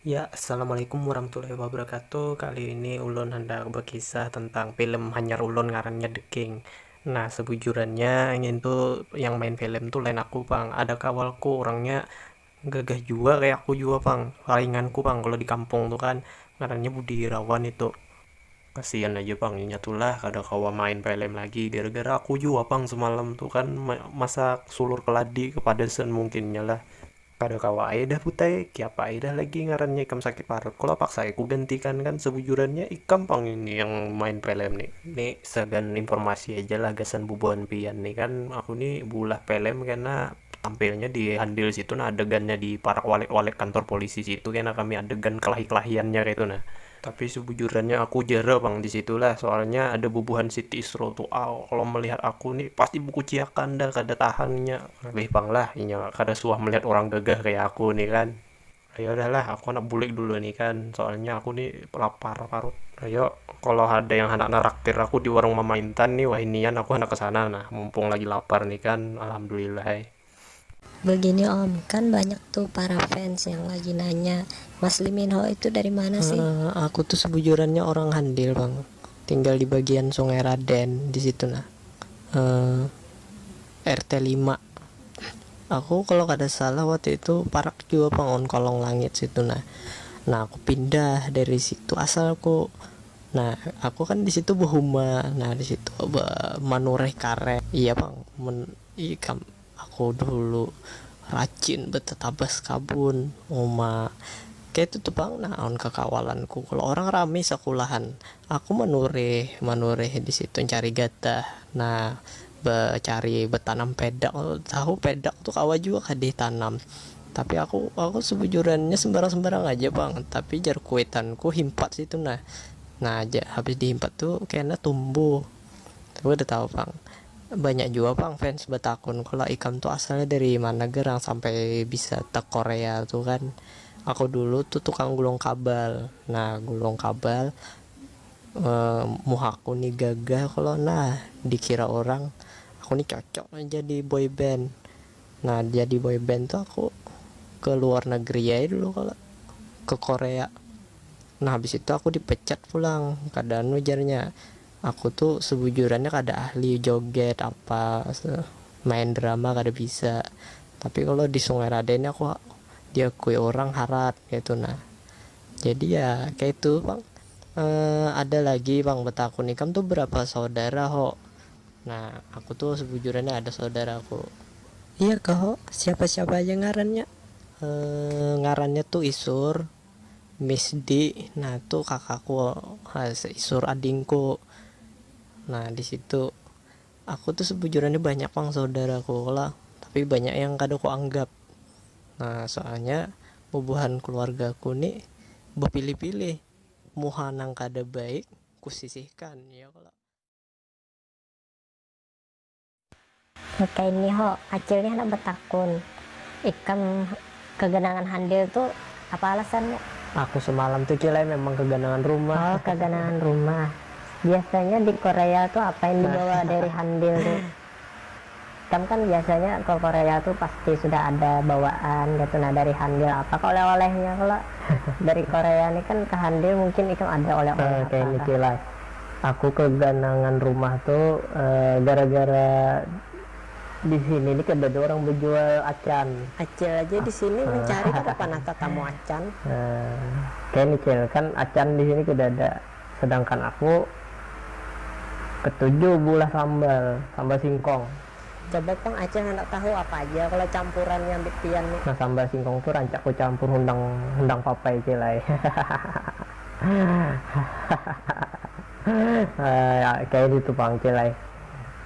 Ya, assalamualaikum warahmatullahi wabarakatuh. Kali ini ulun hendak berkisah tentang film Hanyar Ulun ngarannya The King. Nah, sebujurnya ingin tuh yang main film tuh lain aku, Bang. Ada kawalku orangnya gagah juga kayak aku juga, Bang. Sainganku, Bang, kalau di kampung tuh kan ngarannya Budi Irawan itu. Kasihan aja, Bang, nyatulah kada kawa main film lagi gara-gara aku juga, Bang, semalam tuh kan masak sulur keladi kepada sen mungkinnya lah. Kada kawa dah putai kiapa dah lagi ngarannya ikam sakit parut kalau paksa aku gantikan kan sebujurannya ikam pang ini yang main film nih segan informasi aja lah gasan bubuan pian nih kan aku nih bulah film karena tampilnya di handil situ nah adegannya di parak walek-walek kantor polisi situ karena kami adegan kelahi-kelahiannya kayak itu nah tapi sebujurnya aku jera bang di situlah soalnya ada bubuhan Siti Isro tuh kalau melihat aku nih pasti buku ciakan dah kada tahannya lebih bang lah inya kada suah melihat orang gagah kayak aku nih kan. Ayo udahlah aku anak bulik dulu nih kan soalnya aku nih lapar parut. Ayo kalau ada yang anak naraktir aku di warung Mama Intan nih wah inian aku anak kesana nah mumpung lagi lapar nih kan alhamdulillah. Begini Om, kan banyak tuh para fans yang lagi nanya, Mas Lee Min Ho itu dari mana sih? Aku tuh sebujurannya orang Handil bang, tinggal di bagian Sungai Raden di situ nah. Eh, RT 5. Aku kalau kada salah waktu itu parak juga bangun kolong langit situ nah. Nah aku pindah dari situ asal aku. Nah aku kan di situ Bohuma. Nah di situ manureh karet. Iya bang. Ikam aku dulu rajin betetabas kabun. Oma kayak itu tuh bang. Nah on kekawalanku. Kalau orang rame sekulahan. Aku manureh di situ cari gatah. Nah cari betanam pedak tahu pedak tuh kawa juga kan ditanam tapi aku sebujurannya sembarang-sembarang aja bang tapi jar kuitanku himpat situ nah nah aja habis dihimpat tuh kayaknya tumbuh tapi udah tahu bang banyak juga bang fans betakun kalau ikam tuh asalnya dari mana gerang sampai bisa ke Korea tuh kan aku dulu tuh tukang gulung kabel nah gulung kabel muhaku nih gagah kalau nah dikira orang aku nih cocok jadi boy band. Nah jadi boy band tuh aku ke luar negeri ya dulu kalau ke Korea. Nah habis itu aku dipecat pulang keadaan ujarnya aku tuh sebujurannya kada ahli joget apa main drama kada bisa tapi kalau di Sungai Raden aku diakui orang harat gitu nah jadi ya kayak itu bang. Ada lagi bang betakun ikam tuh berapa saudara ho. Nah aku tuh sebujurannya ada saudaraku. Iya kok siapa-siapa aja ngarannya. Ngarannya tuh Isur Misdi. Nah tuh kakakku Isur adingku. Nah di situ aku tuh sebujurannya banyak bang saudaraku lah tapi banyak yang kadang aku anggap. Nah soalnya bubuhan keluargaku nih berpilih-pilih muhanang kada baik kusisihkan ya kalau. Oke ini Ho, acilnya anak betakun. Ikam kegenangan handil tuh apa alasannya? Aku semalam tuh kira memang keganangan rumah. Oh, kegenangan rumah. Biasanya di Korea tuh apa yang dibawa dari handil tuh? Kan biasanya ke Korea tuh pasti sudah ada bawaan gitu nah dari handil apa kok oleh-olehnya kalau dari Korea ini kan ke handil mungkin itu ada oleh-oleh apa Kayak ini kilas aku keganangan rumah tuh gara-gara di sini nih kan ada orang berjual acan. acil aja di sini mencari kapan tamu acan. Kayak ini cil kan acan di sini sudah ada sedangkan aku ketujuh bulah sambal singkong. Coba Bang Aceh nggak tahu apa aja kalau campurannya bikian nih. Nah sambal singkong tuh rancak ku campur hundang hundang papai cilai. Kayak gitu bang cilai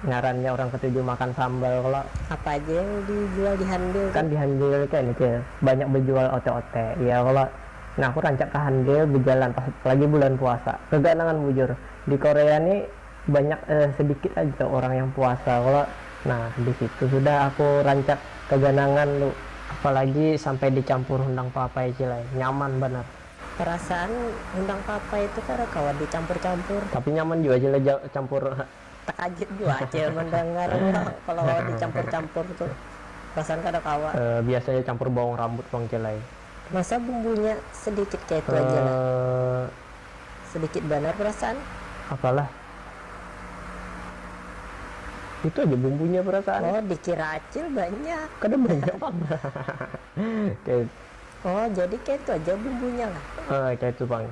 ngarannya orang ketujuh makan sambal kalau Apa aja yang dijual di handil kan di Handil kayak ini cil banyak berjual ote-ote ya kalau nah aku rancak ke Handil berjalan pas lagi bulan puasa keganangan bujur di Korea nih banyak sedikit aja orang yang puasa kalau nah di situ sudah aku rancak keganangan lu apalagi sampai dicampur hundang papai cilai nyaman bener perasaan undang papa itu kan kawan dicampur-campur tapi nyaman juga aja campur. tak kaget juga Aceh mendengar kalau dicampur-campur tuh perasaan kada kawa. Biasanya campur bawang rambut bang cilai Masa bumbunya sedikit kayak itu aja lah, Eh, sedikit benar perasaan. apalah, itu aja bumbunya perasaan. Oh dikira acil banyak. Kada banyak. Kayak Oh jadi kayak itu aja bumbunya lah. kayak itu bang.